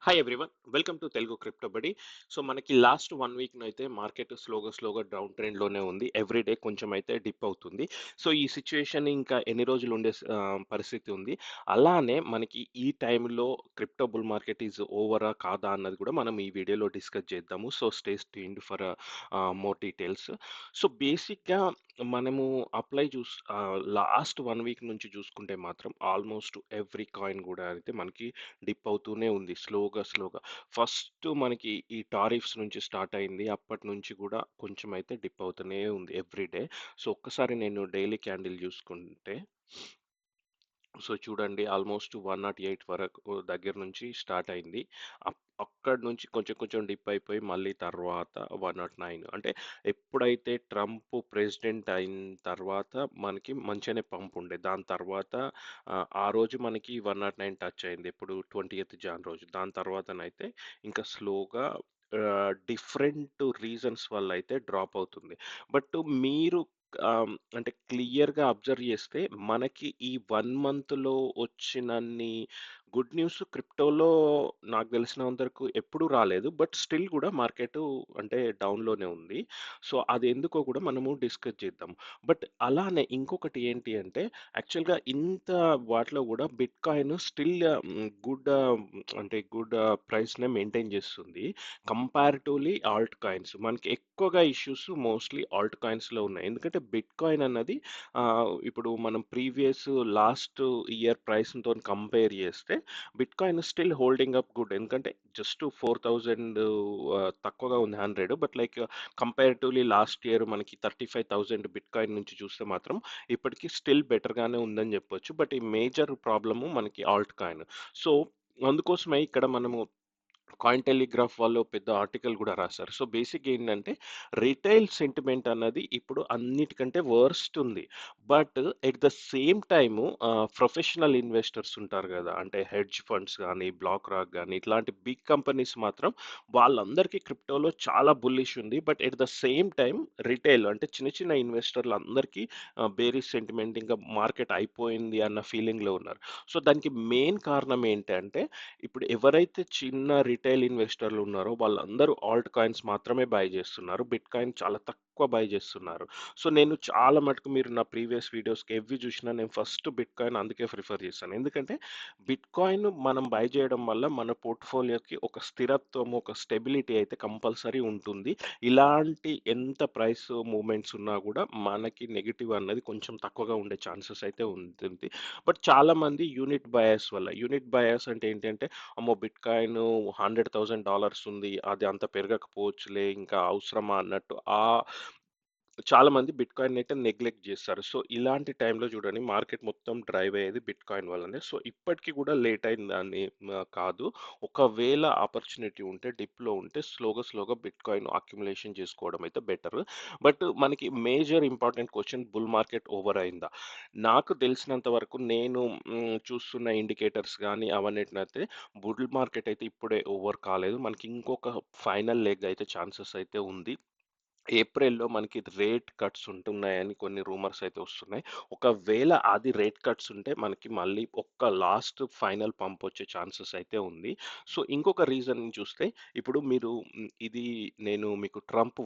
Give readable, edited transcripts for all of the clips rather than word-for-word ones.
Hi everyone, welcome to Telugu crypto బడి. So మనకి last 1 week అయితే మార్కెట్ స్లోగా డౌన్ ట్రెండ్లోనే ఉంది. ఎవ్రీ డే కొంచెం అయితే డిప్ అవుతుంది. సో ఈ సిచ్యుయేషన్ ఇంకా ఎన్ని రోజులు ఉండే పరిస్థితి ఉంది. అలానే మనకి ఈ టైంలో క్రిప్టో బుల్ మార్కెట్ ఈజ్ ఓవరా కాదా అన్నది కూడా మనం ఈ వీడియోలో డిస్కస్ చేద్దాము. So stay tuned for more details. So బేసిక్గా మనము లాస్ట్ 1 వీక్ నుంచి చూసుకుంటే మాత్రం ఆల్మోస్ట్ ఎవ్రీ కాయిన్ కూడా అయితే మనకి డిప్ అవుతూనే ఉంది స్లోగా. ఫస్ట్ మనకి ఈ టారిఫ్స్ నుంచి స్టార్ట్ అయింది. అప్పటి నుంచి కూడా కొంచెం అయితే డిప్ అవుతూనే ఉంది ఎవ్రీ డే. సో ఒక్కసారి నేను డైలీ క్యాండిల్ చూసుకుంటే, సో చూడండి, ఆల్మోస్ట్ 108 వరకు దగ్గర నుంచి స్టార్ట్ అయింది. అక్కడి నుంచి కొంచెం డిప్ అయిపోయి మళ్ళీ తర్వాత 109, అంటే ఎప్పుడైతే ట్రంప్ ప్రెసిడెంట్ అయిన తర్వాత మనకి మంచిగానే పంప్ ఉండే. దాని తర్వాత ఆ రోజు మనకి 109 టచ్ అయింది. ఎప్పుడు 20th జాన్ రోజు. దాని తర్వాతనైతే ఇంకా స్లోగా డిఫరెంట్ రీజన్స్ వల్ల అయితే డ్రాప్ అవుతుంది. బట్ మీరు అంటే క్లియర్‌గా అబ్జర్వ్ చేస్తే మనకి ఈ 1 మంత్‌లో వచ్చినన్ని గుడ్ న్యూస్ క్రిప్టోలో నాకు తెలిసినంత వరకు ఎప్పుడూ రాలేదు. బట్ స్టిల్ కూడా మార్కెటు అంటే డౌన్‌లోనే ఉంది. సో అది ఎందుకో కూడా మనము డిస్కస్ చేద్దాం. బట్ అలానే ఇంకొకటి ఏంటి అంటే, యాక్చువల్‌గా ఇంత వాటిలో కూడా బిట్‌కాయిన్ స్టిల్ అంటే గుడ్ ప్రైస్‌నే మెయింటైన్ చేస్తుంది. Comparatively Alt coins. మనకి ఎక్కువగా ఇష్యూస్ మోస్ట్‌లీ ఆల్ట్ కాయిన్స్‌లో ఉన్నాయి. ఎందుకంటే బిట్‌కాయిన్ అన్నది ఇప్పుడు మనం ప్రీవియస్ లాస్ట్ ఇయర్ ప్రైస్‌తోని కంపేర్ చేస్తే bitcoin still holding up good. ఎందుకంటే జస్ట్ 4000 తక్కువగా ఉంది 100. But like comparatively last year మనకి 35,000 బిట్‌కాయిన్ నుంచి చూస్తే మాత్రం ఇప్పటికి స్టిల్ బెటర్‌గానే ఉందని చెప్పొచ్చు. బట్ ఈ మేజర్ ప్రాబ్లము మనకి ఆల్ట్ కాయిన్. సో అందుకోసమే ఇక్కడ మనము కాయిన్ టెలిగ్రాఫ్ వాళ్ళు పెద్ద ఆర్టికల్ కూడా రాశారు. సో బేసిక్ ఏంటంటే, రిటైల్ సెంటిమెంట్ అన్నది ఇప్పుడు అన్నిటికంటే వర్స్ట్ ఉంది. But at the same time professional investors ఉంటారు కదా, అంటే హెడ్జ్ ఫండ్స్ కానీ, బ్లాక్ రాక్ కానీ, ఇట్లాంటి బిగ్ కంపెనీస్ మాత్రం వాళ్ళందరికీ క్రిప్టోలో చాలా బుల్లిష్ ఉంది. But at the same time retail అంటే చిన్న ఇన్వెస్టర్లు అందరికీ బేరిష్ సెంటిమెంట్, ఇంకా మార్కెట్ అయిపోయింది అన్న ఫీలింగ్లో ఉన్నారు. సో దానికి మెయిన్ కారణం ఏంటంటే, ఇప్పుడు ఎవరైతే చిన్న రిటైల్ ఇన్వెస్టర్లు ఉన్నారో వాళ్ళందరూ ఆల్ట్ కాయిన్స్ మాత్రమే బై చేస్తున్నారు. బిట్ కాయిన్ చాలా తక్కువ బై చేస్తున్నారు. సో నేను చాలా మటుకు మీరు నా ప్రీవియస్ వీడియోస్‌కి ఎవ్వి చూసినా నేను ఫస్ట్ బిట్ కాయిన్ అందుకే ప్రిఫర్ చేశాను. ఎందుకంటే బిట్ కాయిన్ మనం బై చేయడం వల్ల మన పోర్ట్‌ఫోలియోకి ఒక స్థిరత్వం, ఒక స్టెబిలిటీ అయితే కంపల్సరీ ఉంటుంది. ఇలాంటి ఎంత ప్రైస్ మూవ్‌మెంట్స్ ఉన్నా కూడా మనకి నెగెటివ్ అన్నది కొంచెం తక్కువగా ఉండే ఛాన్సెస్ అయితే ఉంటుంది. బట్ చాలామంది యూనిట్ బయాస్ అంటే ఏంటంటే, అమ్మో! బిట్‌కాయిన్ $100,000 ఉంది. అది అంత పెరగకపోవచ్చులే, ఇంకా అవసరమా అన్నట్టు చాలామంది బిట్‌కాయిన్‌నయితే నెగ్లెక్ట్ జేస్తారు. సో, ఇలాంటి టైంలో చూడండి, మార్కెట్ మొత్తం డ్రైవ్ అయ్యేది బిట్‌కాయిన్ వల్లనే. సో, ఇప్పటికి కూడా లేట్ అయిందని కాదు. ఒకవేళ ఆపర్చునిటీ ఉంటే, డిప్‌లో ఉంటే స్లోగా బిట్‌కాయిన్ అక్యుములేషన్ చేసుకోవడం అయితే బెటర్. బట్ మనకి major important question, bull market over అయిందా? నాకు తెలిసినంత వరకు నేను చూస్తున్న ఇండికేటర్స్ గానీ అవన్నిటినైతే బుల్ మార్కెట్ అయితే ఇప్పుడే ఓవర్ కాలేదు. మనకి ఇంకొక ఫైనల్ లెగ్ అయితే ఛాన్సెస్ అయితే ఉంది. ఏప్రిల్‌లో మనకి రేట్ కట్స్ ఉంటున్నాయని కొన్ని రూమర్స్ అయితే వస్తున్నాయి. ఒకవేళ అది రేట్ కట్స్ ఉంటే మనకి మళ్ళీ లాస్ట్ ఫైనల్ పంప్ వచ్చే ఛాన్సెస్ అయితే ఉంది. సో, ఇంకొక రీజన్ చూస్తే, ఇప్పుడు మీరు ఇది నేను మీకు ట్రంప్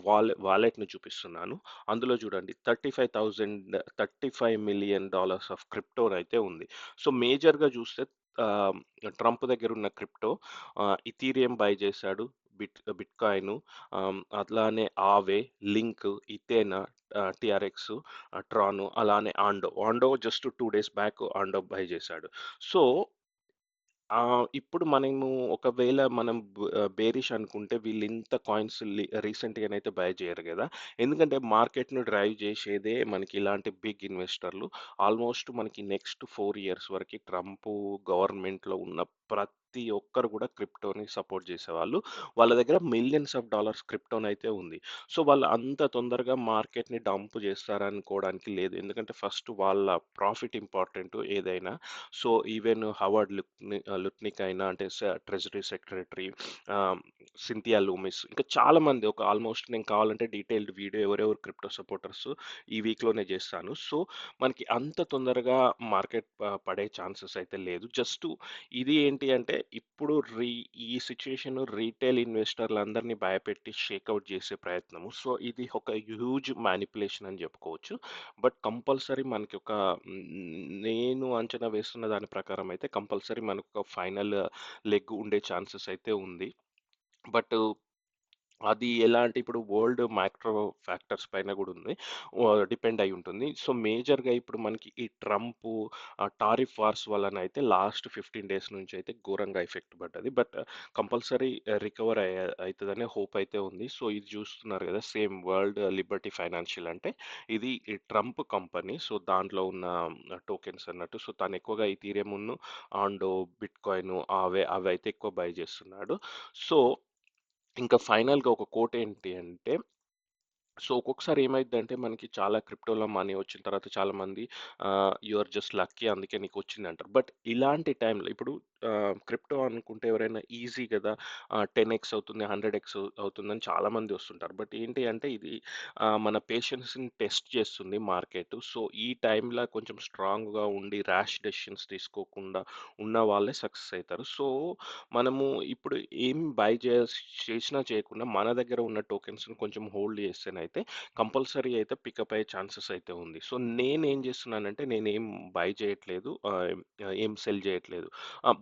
వాలెట్‌ని చూపిస్తున్నాను. అందులో చూడండి, 35 మిలియన్ డాలర్స్ ఆఫ్ క్రిప్టో అయితే ఉంది. సో, మేజర్‌గా చూస్తే ట్రంప్ దగ్గర ఉన్న క్రిప్టో ఇథీరియం బై చేశాడు. బిట్‌కాయిను, అట్లానే ఆవే, లింక్, ఇథేనా, టీఆర్ఎక్స్, ట్రాను, అలానే ఆండో జస్ట్ 2 డేస్ బ్యాక్ ఆండో బై చేశాడు. సో, ఇప్పుడు మనము ఒకవేళ మనం బేరిష్ అనుకుంటే వీళ్ళింత కాయిన్స్ రీసెంట్‌గానైతే బై చేయరు గదా! ఎందుకంటే మార్కెట్‌ను డ్రైవ్ చేసేదే మనకి ఇలాంటి బిగ్ ఇన్వెస్టర్లు. ఆల్మోస్ట్ మనకి నెక్స్ట్ 4 ఇయర్స్ వరకి ట్రంపు గవర్నమెంట్‌లో ఉన్న ప్రతి ఒక్కరు కూడా క్రిప్టోని సపోర్ట్ చేసేవాళ్ళు. వాళ్ళ దగ్గర మిలియన్స్ ఆఫ్ డాలర్స్ క్రిప్టోనైతే ఉంది. సో, వాళ్ళు అంత తొందరగా మార్కెట్‌ని డంప్ చేస్తారనుకోవడానికి లేదు. ఎందుకంటే ఫస్ట్ వాళ్ళ ప్రాఫిట్ ఇంపార్టెంట్ ఏదైనా. సో, ఈవెన్ హవర్డ్ లుట్నిక్ అయినా, అంటే ట్రెజరీ సెక్రటరీ, ఆహ్, సింథియా లూమిస్ ఇంకా చాలామంది ఒక ఆల్మోస్ట్ నేను కావాలంటే డీటెయిల్డ్ వీడియో ఎవరెవరు క్రిప్టో సపోర్టర్స్ ఈ వీక్‌లోనే చేస్తాను. సో, మనకి అంత తొందరగా మార్కెట్ పడే ఛాన్సెస్ అయితే లేదు. జస్ట్ ఇది ఏంటి అంటే ఇప్పుడు ఈ సిట్యుయేషన్ రీటైల్ ఇన్వెస్టర్లందరినీ భయపెట్టి షేకౌట్ చేసే ప్రయత్నము. సో, ఇది ఒక హ్యూజ్ మానిప్యులేషన్ అని చెప్పుకోవచ్చు. బట్ కంపల్సరీ మనకి ఒక నేను అంచనా వేస్తున్న దాని ప్రకారం అయితే కంపల్సరీ మనకొక ఫైనల్ లెగ్ ఉండే ఛాన్సెస్ అయితే ఉంది. బట్ అది ఎలా అంటే ఇప్పుడు వరల్డ్ మైక్రో ఫ్యాక్టర్స్ పైన గూడా ఉంది. డిపెండ్ అయ్యి ఉంటుంది. సో, మేజర్‌గా ఇప్పుడు మనకి ఈ ట్రంపు టారిఫ్ వార్స్ వలనైతే లాస్ట్ 15 డేస్ నుంచయితే ఘోరంగా ఎఫెక్ట్ పడ్డది. బట్ కంపల్సరీ రికవర్ అయితదనే హోప్ అయితే ఉంది. సో, ఇది చూస్తున్నారు గదా! సేమ్ వరల్డ్ లిబర్టీ ఫైనాన్షియల్ అంటే ఇది ఈ ట్రంప్ కంపెనీ. సో, దాంట్లో ఉన్న టోకెన్స్ అన్నట్టు. సో, తను ఎక్కువగా ఈథీరియంను, ఆండో, బిట్‌కాయిన్ అవైతే ఎక్కువ బై చేస్తున్నాడు. సో ఇంకా ఫైనల్‌గా ఒక కోట్ ఏంటి అంటే, సో, ఒక్కొక్కసారి ఏమైద్దంటే మనకి చాలా క్రిప్టోలో మనీ వచ్చిన తర్వాత చాలామంది యూ ఆర్ జస్ట్ లక్కీ అందుకే నీకొచ్చిందంటారు. బట్ ఇలాంటి టైంలో ఇప్పుడు క్రిప్టో అనుకుంటే ఎవరైనా ఈజీ గదా! 10x అవుతుంది, 100x అవుతుందని చాలామంది వస్తుంటారు. బట్ ఏంటి అంటే ఇది మన పేషెన్స్‌ని టెస్ట్ చేస్తుంది మార్కెట్. సో, ఈ టైంలో కొంచెం స్ట్రాంగ్‌గా ఉండి ర్యాష్ డెసిషన్స్ తీసుకోకుండా ఉన్న వాళ్ళే సక్సెస్ అయితారు. సో, మనము ఇప్పుడు ఏం బై చేసినా చేయకుండా మన దగ్గర ఉన్న టోకెన్స్‌ని కొంచెం హోల్డ్ చేస్తేనైతే కంపల్సరీ అయితే పికప్ అయ్యే ఛాన్సెస్ అయితే ఉంది. సో, నేనేం చేస్తున్నానంటే నేనేం బై చేయట్లేదు. ఏం సెల్ చేయట్లేదు.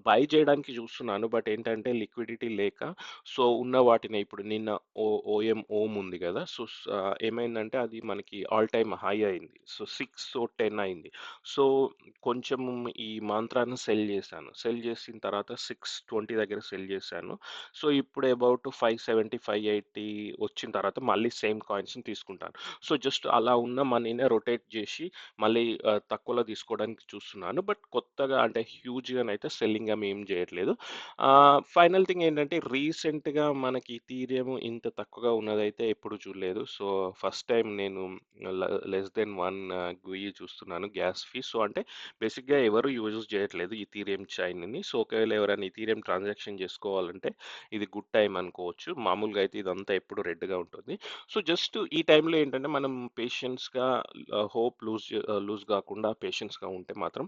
బై చేయడానికి చూస్తున్నాను. బట్ ఏంటంటే లిక్విడిటీ లేక సో, ఉన్న వాటినే ఇప్పుడు నిన్న ఓఎం ఉంది కదా! సో, ఏమైందంటే అది మనకి ఆల్ టైమ్ హై అయింది. సో, 6 10 అయింది. సో, కొంచెం ఈ మంత్రాన్ని సెల్ చేశాను. సెల్ చేసిన తర్వాత 620 దగ్గర సెల్ చేశాను. సో, ఇప్పుడు అబౌట్ 570, 580 వచ్చిన తర్వాత మళ్ళీ సేమ్ కాయిన్స్‌ని తీసుకుంటాను. సో, జస్ట్ అలా ఉన్న మనీనే రొటేట్ జేసి మళ్ళీ తక్కువలో తీసుకోవడానికి చూస్తున్నాను. బట్ కొత్తగా అంటే హ్యూజ్‌గానైతే సెల్లింగ్ ఏం చేయట్లేదు. ఫైనల్ థింగ్ ఏంటంటే రీసెంట్‌గా మనకి ఇథీరియం ఇంత తక్కువగా ఉన్నదైతే ఎప్పుడు చూడలేదు. సో, ఫస్ట్ టైమ్ నేను లెస్ దెన్ 1 గుయి చూస్తున్నాను గ్యాస్ ఫీ. సో, అంటే బేసిక్‌గా ఎవరు యూజ్ చేయట్లేదు ఇథీరియం చైన్‌ని. సో, ఒకవేళ ఎవరైనా ఇథీరియం ట్రాన్సాక్షన్ చేసుకోవాలంటే ఇది గుడ్ టైమ్ అనుకోవచ్చు. మామూలుగా అయితే ఇదంతా ఎప్పుడు రెడ్‌గా ఉంటుంది. సో, జస్ట్ ఈ టైంలో ఏంటంటే మనం పేషెన్స్‌గా హోప్ లూజ్ గాకుండా పేషెన్స్‌గా ఉంటే మాత్రం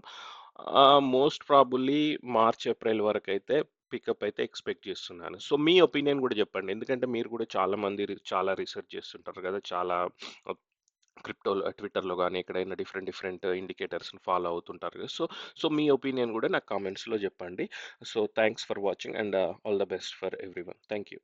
మోస్ట్ ప్రాబబుల్లీ మార్చ్, ఏప్రిల్ వరకైతే పికప్ అయితే ఎక్స్‌పెక్ట్ చేస్తున్నాను. సో, మీ ఒపీనియన్ గూడా చెప్పండి. ఎందుకంటే మీరు కూడా చాలా మంది చాలా రిసర్చ్ చేస్తుంటారు గదా! చాలా క్రిప్టోలో ట్విట్టర్‌లో గాని ఎక్కడైనా డిఫరెంట్ డిఫరెంట్ ఇండికేటర్స్‌ని ఫాలో అవుతుంటారు కదా! సో, మీ ఒపీనియన్ గూడా నాకు కామెంట్స్‌లో జెప్పండి. So, thanks for watching and all the best for everyone. Thank you.